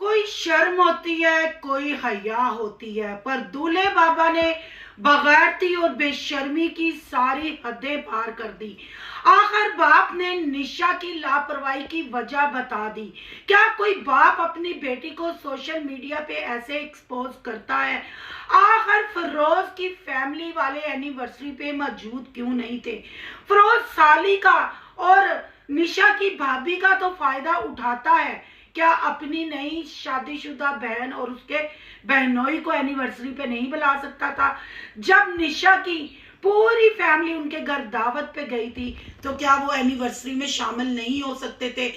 कोई शर्म होती है, कोई हया होती है, पर दूल्हे बाबा ने बगैरती और बेशर्मी की सारी हदें पार कर दी। आखिर बाप ने निशा की लापरवाही की वजह बता दी। क्या कोई बाप अपनी बेटी को सोशल मीडिया पे ऐसे एक्सपोज करता है? आखिर फिरोज की फैमिली वाले एनिवर्सरी पे मौजूद क्यों नहीं थे? फिरोज साली का और निशा की भाभी का तो फायदा उठाता है, क्या अपनी नई शादीशुदा बहन और उसके बहनोई को एनिवर्सरी पे नहीं बुला सकता था? जब निशा की पूरी फैमिली उनके घर दावत पे गई थी तो क्या वो एनिवर्सरी में शामिल नहीं हो सकते थे?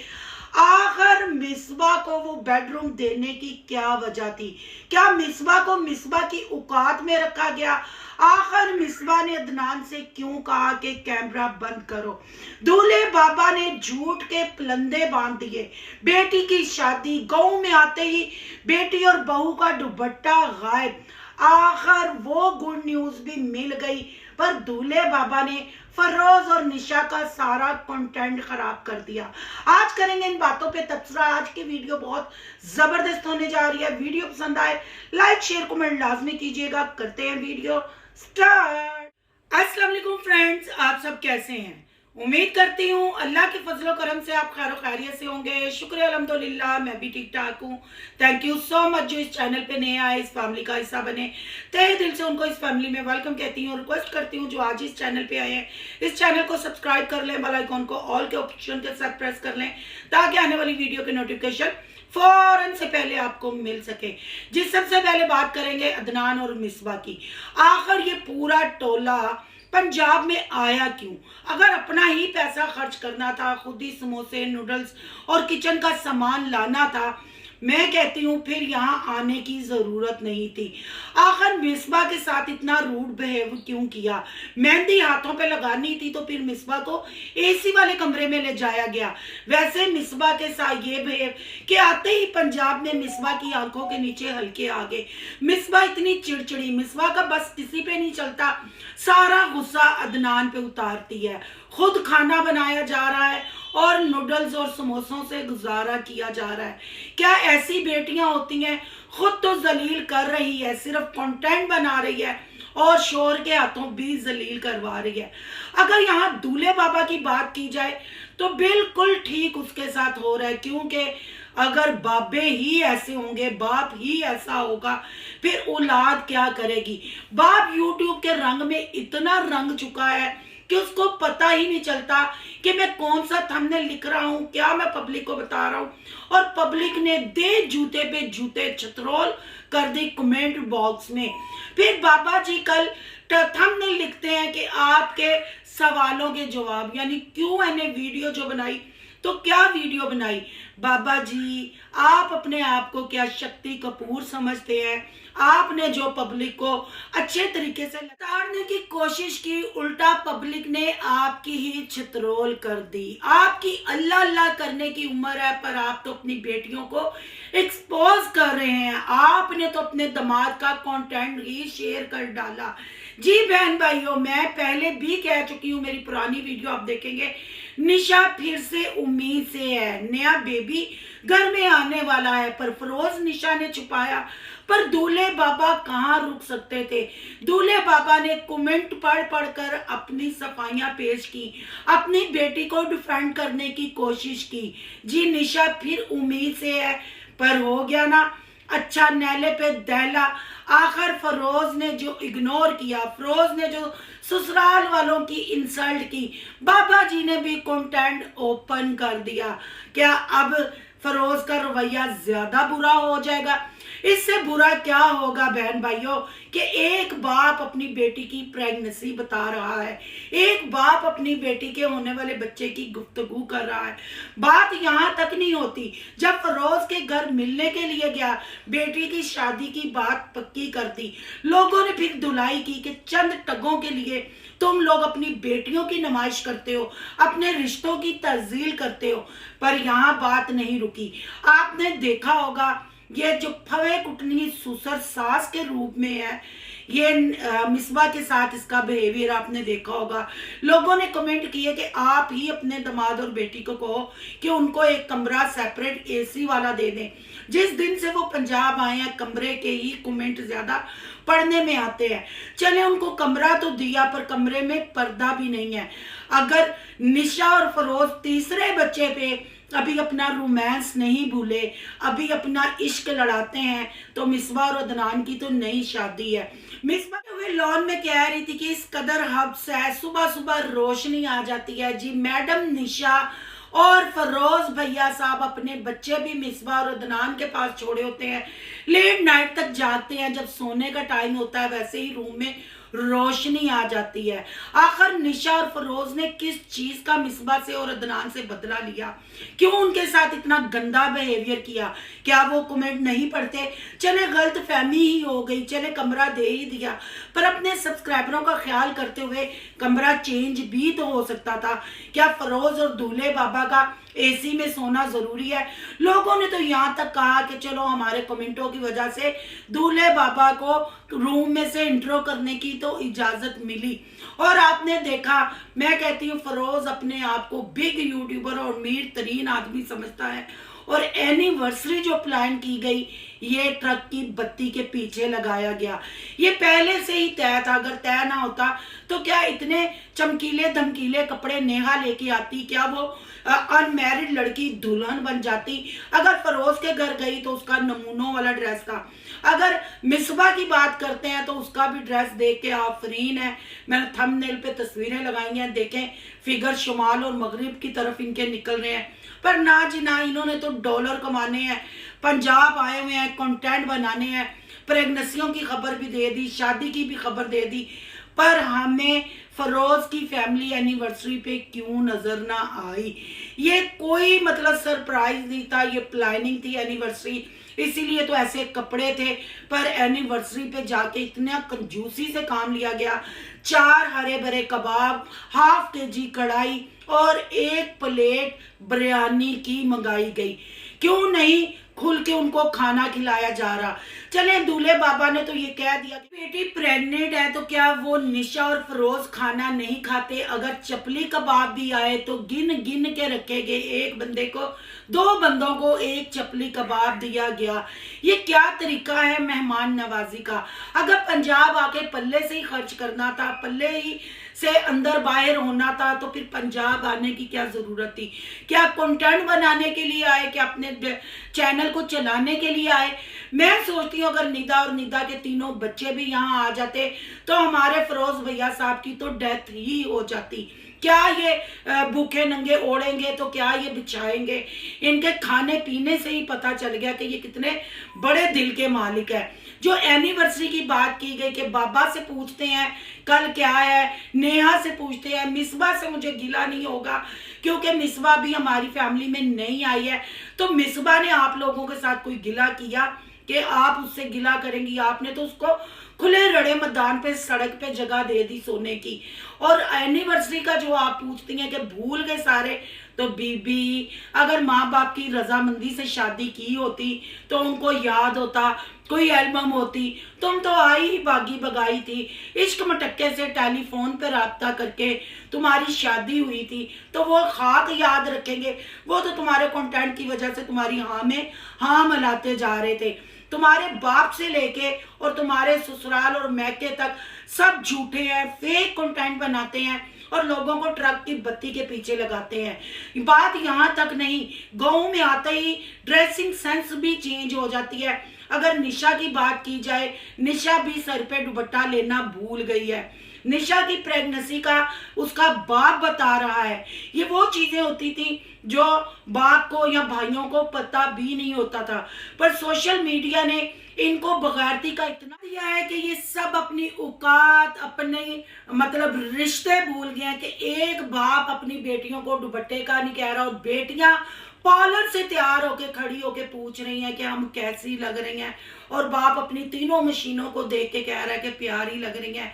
आखिर मिसबा को वो बेडरूम देने की क्या वजह थी? क्या मिसबा को मिसबा की औकात में रखा गया? आखिर मिसबा ने अदनान से क्यों कहा कि कैमरा बंद करो? दूल्हे बाबा ने झूठ के पलंदे बांध दिए। बेटी की शादी गांव में आते ही बेटी और बहू का दुपट्टा गायब। आखिर वो गुड न्यूज भी मिल गई, पर दूल्हे बाबा ने फरोज और निशा का सारा कंटेंट खराब कर दिया। आज करेंगे इन बातों पे तबसरा। आज की वीडियो बहुत जबरदस्त होने जा रही है। वीडियो पसंद आए लाइक शेयर कमेंट लाजमी कीजिएगा। करते हैं वीडियो स्टार्ट। अस्सलाम वालेकुम फ्रेंड्स, आप सब कैसे हैं? उम्मीद करती हूँ अल्लाह के फजलो करम से आप खैर खैरियत से होंगे। शुक्र अल्हम्दुलिल्लाह, मैं भी ठीक ठाक हूँ। थैंक यू सो मच जो इस चैनल पे नए आए, इस फैमिली का हिस्सा बने। तहे दिल से उनको इस फैमिली में वेलकम कहती हूँ। रिक्वेस्ट करती हूँ जो आज इस चैनल पे आए हैं, इस चैनल को सब्सक्राइब कर लें, बेल आइकॉन को ऑल के ऑप्शन के साथ प्रेस कर लें ताकि आने वाली वीडियो के नोटिफिकेशन फौरन से पहले आपको मिल सके। जिस सबसे पहले बात करेंगे अदनान और मिसबा की। आखिर ये पूरा टोला पंजाब में आया क्यों? अगर अपना ही पैसा खर्च करना था, खुद ही समोसे नूडल्स और किचन का सामान लाना था, मैं कहती हूँ फिर यहाँ आने की जरूरत नहीं थी। आखिर मिसबा के साथ इतना रूड बिहेव क्यों किया? मेहंदी हाथों पे लगानी थी तो फिर मिसबा को एसी वाले कमरे में ले जाया गया। वैसे मिसबा के साथ ये बिहेव कि आते ही पंजाब में मिसबा की आंखों के नीचे हल्के आ गए। मिसबा इतनी चिड़चिड़ी, मिसबा का बस किसी पे नहीं चलता, सारा गुस्सा अदनान पे उतारती है। खुद खाना बनाया जा रहा है और नूडल्स और समोसों से गुजारा किया जा रहा है। क्या ऐसी बेटियां होती हैं? खुद तो जलील कर रही है, सिर्फ कंटेंट बना रही है और शोर के हाथों भी जलील करवा रही है। अगर यहाँ दूल्हे बाबा की बात की जाए तो बिल्कुल ठीक उसके साथ हो रहा है, क्योंकि अगर बाबे ही ऐसे होंगे, बाप ही ऐसा होगा, फिर औलाद क्या करेगी? बाप यूट्यूब के रंग में इतना रंग चुका है कि उसको पता ही नहीं चलता कि मैं कौन सा थंबनेल लिख रहा हूँ, क्या मैं पब्लिक को बता रहा हूँ। और पब्लिक ने दे जूते पे जूते छतरोल कर दी कमेंट बॉक्स में। फिर बाबा जी कल थंबनेल लिखते हैं कि आपके सवालों के जवाब, यानी Q&A वीडियो जो बनाई, तो क्या वीडियो बनाई? बाबा जी आप अपने आप को क्या शक्ति कपूर समझते हैं? आपने जो पब्लिक को अच्छे तरीके से लताड़ने की कोशिश की, उल्टा पब्लिक ने आपकी ही छितरोल कर दी। आपकी अल्लाह अल्लाह करने की उम्र है, पर आप तो अपनी बेटियों को एक्सपोज कर रहे हैं। आपने तो अपने दामाद का कंटेंट ही शेयर कर डाला। जी बहन भाइयों, मैं पहले भी कह चुकी हूँ, मेरी पुरानी वीडियो आप देखेंगे, निशा फिर से उम्मीद से है, नया बेबी घर में आने वाला है, पर फिरोज निशा ने छुपाया। पर दूल्हे बाबा कहाँ रुक सकते थे? दूल्हे बाबा ने कमेंट पढ़ पढ़ कर अपनी सफाइयां पेश की, अपनी बेटी को डिफेंड करने की कोशिश की। जी निशा फिर उम्मीद से है, पर हो गया ना अच्छा नैले पे दहला। आखिर फिरोज ने जो इग्नोर किया, फिरोज ने जो ससुराल वालों की इंसल्ट की, बाबा जी ने भी कंटेंट ओपन कर दिया। क्या अब फिरोज का रवैया ज्यादा बुरा हो जाएगा? इससे बुरा क्या होगा बहन भाइयों कि एक बाप अपनी बेटी की प्रेगनेंसी बता रहा है, एक बाप अपनी बेटी के होने वाले बच्चे की गुफ्तगू कर रहा है। बात यहाँ तक नहीं होती, जब फिरोज के घर मिलने के लिए गया, बेटी की शादी की बात पक्की कर दी, लोगों ने फिर धुलाई की कि चंद टगों के लिए तुम लोग अपनी बेटियों की नुमाइश करते हो, अपने रिश्तों की तज़ील करते हो। पर यहाँ बात नहीं रुकी। आपने देखा होगा ये जो फवे कुटनी सुसर सास के रूप में है, ये मिसबा के साथ इसका बिहेवियर आपने देखा होगा। लोगों ने कमेंट किए कि आप ही अपने दामाद और बेटी को कहो कि उनको एक कमरा सेपरेट एसी वाला दे दें। जिस दिन से वो पंजाब आए हैं कमरे के ही कमेंट ज्यादा पढ़ने में आते हैं। चले उनको कमरा तो दिया पर कमरे में पर्दा भी नहीं है। अगर निशा और फरोज तीसरे बच्चे पे अभी अपना रोमांस नहीं भूले, अभी अपना इश्क लड़ाते हैं, तो मिसबा और अदनान की तो नई शादी है। मिसबा तो वे लॉन में कह रही थी कि इस कदर हब्स है, सुबह सुबह रोशनी आ जाती है। जी मैडम निशा और फरोज भैया साहब अपने बच्चे भी मिसबा और अदनान के पास छोड़े होते हैं, लेट नाइट तक जागते हैं। जब सोने का टाइम होता है वैसे ही रूम में रोशनी आ जाती है। आखिर निशा और फरोज ने किस चीज का मिसबा से और अदनान से बदला लिया? क्यों उनके साथ इतना गंदा बिहेवियर किया? क्या वो कमेंट नहीं पढ़ते? चले गलत फहमी ही हो गई, चले कमरा दे ही दिया, पर अपने सब्सक्राइबरों का ख्याल करते हुए कमरा चेंज भी तो हो सकता था। क्या फरोज और दूल्हे बाबा का एसी में सोना जरूरी है? लोगों ने तो यहाँ तक कहा कि चलो हमारे कमेंटों की वजह से दूल्हे बाबा को रूम में से इंट्रो करने की तो इजाजत मिली। और आपने देखा, मैं कहती हूँ फरोज अपने आप को बिग यूट्यूबर और अमीर तरीन आदमी समझता है, और एनिवर्सरी जो प्लान की गई ये ट्रक की बत्ती के पीछे लगाया गया। ये पहले से ही तय था। अगर तय ना होता तो क्या इतने चमकीले धमकीले कपड़े नेहा लेके आती? क्या वो अनमैरिड लड़की दुल्हन बन जाती? अगर फरोज के घर गई तो उसका नमूनों वाला ड्रेस था। अगर मिसबा की बात करते हैं तो उसका भी ड्रेस देख के आफरीन है। मैंने थंबनेल पे तस्वीरें लगाई हैं, देखें फिगर शुमाल और मगरिब की तरफ इनके निकल रहे हैं। पर ना जी ना, इन्होंने तो डॉलर कमाने हैं, पंजाब आए हुए हैं, कंटेंट बनाने हैं, प्रेगनेंसियों की खबर भी दे दी, शादी की भी खबर दे दी, पर हमें फरोज की फैमिली एनिवर्सरी पे क्यों नजर ना आई? ये कोई मतलब सरप्राइज नहीं था, ये प्लानिंग थी एनिवर्सरी, इसीलिए तो ऐसे कपड़े थे। पर एनिवर्सरी पे जाके इतना कंजूसी से काम लिया गया। 4 हरे भरे कबाब, ½ kg कढ़ाई और 1 प्लेट बिरयानी की मंगाई गई। क्यों नहीं खुल के उनको खाना खिलाया जा रहा? चले दूल्हे बाबा ने तो ये कह दिया कि बेटी प्रेग्नेंट है, तो क्या वो निशा और फरोज खाना नहीं खाते? अगर चपली कबाब भी आए तो गिन गिन के रखे गए, एक बंदे को 2 बंदों को 1 चपली कबाब दिया गया। ये क्या तरीका है मेहमान नवाजी का? अगर पंजाब आके पल्ले से ही खर्च करना था, पल्ले ही से अंदर बाहर होना था, तो फिर पंजाब आने की क्या जरूरत थी? क्या कंटेंट बनाने के लिए आए? क्या अपने चैनल को चलाने के लिए आए? मैं सोचती हूँ अगर निदा और निदा के तीनों बच्चे भी यहाँ आ जाते तो हमारे फरोज भैया साहब की तो डेथ ही हो जाती। क्या ये भूखे नंगे ओढ़ेंगे तो क्या ये बिछाएंगे? इनके खाने पीने से ही पता चल गया कि ये कितने बड़े दिल के मालिक है। जो एनिवर्सरी की बात की गई कि बाबा से पूछते हैं कल क्या है, नेहा से पूछते हैं, मिसबा से मुझे गिला नहीं होगा क्योंकि मिसबा भी हमारी फैमिली में नहीं आई है। तो मिसबा ने आप लोगों के साथ कोई गिला किया कि आप उससे गिला करेंगी? आपने तो उसको खुले रड़े मैदान पे सड़क पे जगह दे दी सोने की। और एनिवर्सरी का जो आप पूछती हैं कि भूल गए सारे, तो बीबी अगर माँ बाप की रजामंदी से शादी की होती तो उनको याद होता, कोई एल्बम होती। तुम तो आई ही बागी बगाई थी, इश्क मटक्के से टेलीफोन पे राब्ता करके तुम्हारी शादी हुई थी, तो वो खाक याद रखेंगे? वो तो तुम्हारे कंटेंट की वजह से तुम्हारी हाँ में हाँ मिलाते जा रहे थे। तुम्हारे बाप से लेके और तुम्हारे ससुराल और मैके तक सब झूठे हैं, फेक कंटेंट बनाते हैं और लोगों को ट्रक की बत्ती के पीछे लगाते हैं। बात यहाँ तक नहीं, गाँव में आते ही ड्रेसिंग सेंस भी चेंज हो जाती है। अगर निशा की बात की जाए, निशा भी सर पे दुपट्टा लेना भूल गई है। निशा की प्रेगनेंसी का उसका बाप बता रहा है। ये वो चीजें होती थी जो बाप को या भाइयों को पता भी नहीं होता था, पर सोशल मीडिया ने इनको बगैरती का इतना दिया है कि ये सब अपनी औकात, अपने मतलब रिश्ते भूल गए हैं कि एक बाप अपनी बेटियों को दुपट्टे का नहीं कह रहा और बेटियां पार्लर से तैयार होके खड़ी होके पूछ रही हैं कि हम कैसी लग रही हैं, और बाप अपनी तीनों मशीनों को देख के कह रहा है कि प्यारी लग रही हैं।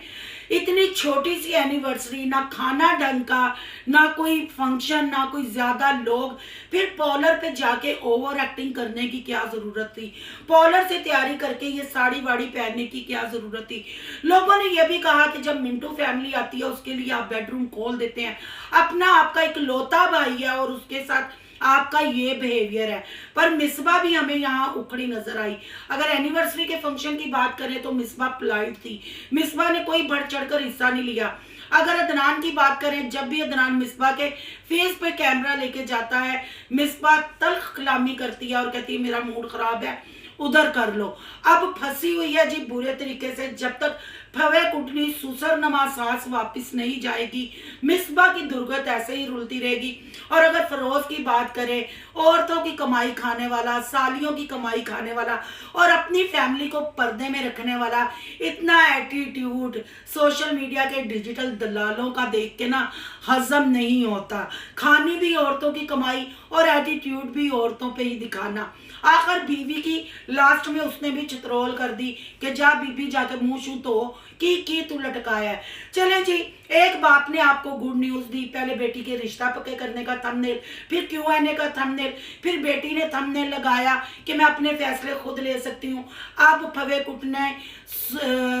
इतनी छोटी सी एनिवर्सरी, ना खाना ढंग का, ना कोई फंक्शन, ना कोई ज्यादा लोग, फिर पॉलर पे जाके ओवर एक्टिंग करने की क्या जरूरत थी? पॉलर से तैयारी करके ये साड़ी वाड़ी पहनने की क्या जरूरत थी? लोगों ने यह भी कहा कि जब मिंटू फैमिली आती है उसके लिए आप बेडरूम खोल देते हैं, अपना आपका इकलौता भाई है और उसके साथ आपका ये बिहेवियर है। पर मिसबा भी हमें यहाँ उखड़ी नजर आई। अगर एनिवर्सरी के फंक्शन की बात करें तो मिसबा पोलाइट थी, मिसबा ने कोई बढ़ चढ़कर हिस्सा नहीं लिया। अगर अदनान की बात करें, जब भी अदनान मिसबा के फेस पे कैमरा लेके जाता है, मिसबा तल्ख कलामी करती है और कहती है मेरा मूड खराब है, उधर कर लो। अब फंसी हुई है जी बुरे तरीके से। जब तक फवे कुटनी सुसर नमा सांस वापिस नहीं जाएगी, मिसबा की दुर्गत ऐसे ही रुलती रहेगी। और अगर फरोज की बात करें, औरतों की कमाई खाने वाला, सालियों की कमाई खाने वाला और अपनी फैमिली को पर्दे में रखने वाला, इतना एटीट्यूड सोशल मीडिया के डिजिटल दलालों का देख के ना हजम नहीं होता। खानी भी औरतों की कमाई और एटीट्यूड भी औरतों पे ही दिखाना। आखिर बीवी की लास्ट में उसने भी चित्रोल कर दी कि जा बीबी जाके मुंह शू तो की तू लटकाया है। चलें जी, एक बाप ने आपको गुड न्यूज दी, पहले बेटी के रिश्ता पक्के करने का थंबनेल, फिर Q&A का थंबनेल, फिर बेटी ने थंबनेल लगाया कि मैं अपने फैसले खुद ले सकती हूँ। अब फवे कुटने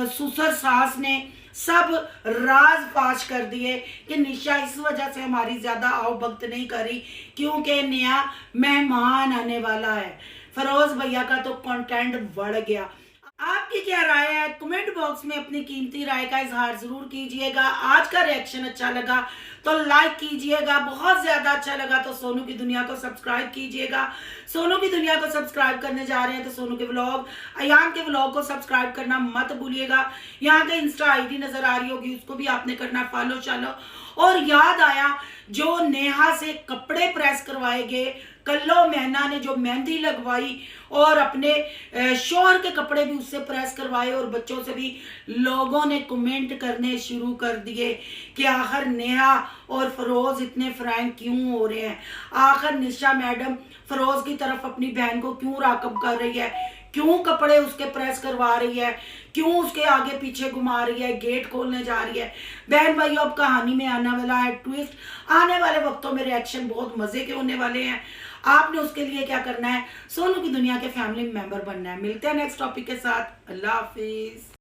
सुसर सास ने सब राज फाश कर दिए कि निशा इस वजह से हमारी ज्यादा आवभगत नहीं करी क्योंकि नया मेहमान आने वाला है। फरोज भैया का तो कंटेंट बढ़ गया। आपकी क्या राय है? कमेंट बॉक्स में अपनी कीमती राय का इजहार जरूर कीजिएगा। आज का रिएक्शन अच्छा लगा तो लाइक कीजिएगा, बहुत ज्यादा अच्छा लगा तो सोनू की दुनिया को सब्सक्राइब कीजिएगा। सोनू की दुनिया को सब्सक्राइब करने जा रहे हैं तो सोनू के व्लॉग, अयान के व्लॉग को सब्सक्राइब करना मत भूलिएगा। यहाँ के इंस्टा आईडी नजर आ रही होगी, उसको भी आपने करना फॉलो चालो। और याद आया, जो नेहा से कपड़े प्रेस करवाए गए, कल्लो मेहना ने जो मेहंदी लगवाई और अपने शोहर के कपड़े भी उससे प्रेस करवाए और बच्चों से भी लोगों ने कमेंट करने शुरू कर दिए कि आखिर नेहा और फरोज इतने फ्रैंक क्यों हो रहे हैं? आखिर निशा मैडम फरोज की तरफ अपनी बहन को क्यों राकब कर रही है? क्यों कपड़े उसके प्रेस करवा रही है? क्यों उसके आगे पीछे घुमा रही है? गेट खोलने जा रही है? बहन भाइयों, अब कहानी में आने वाला है ट्विस्ट। आने वाले वक्तों में रिएक्शन बहुत मजे के होने वाले हैं। आपने उसके लिए क्या करना है? सोनू की दुनिया के फैमिली मेंबर बनना है। मिलते हैं नेक्स्ट टॉपिक के साथ। अल्लाह हाफिज।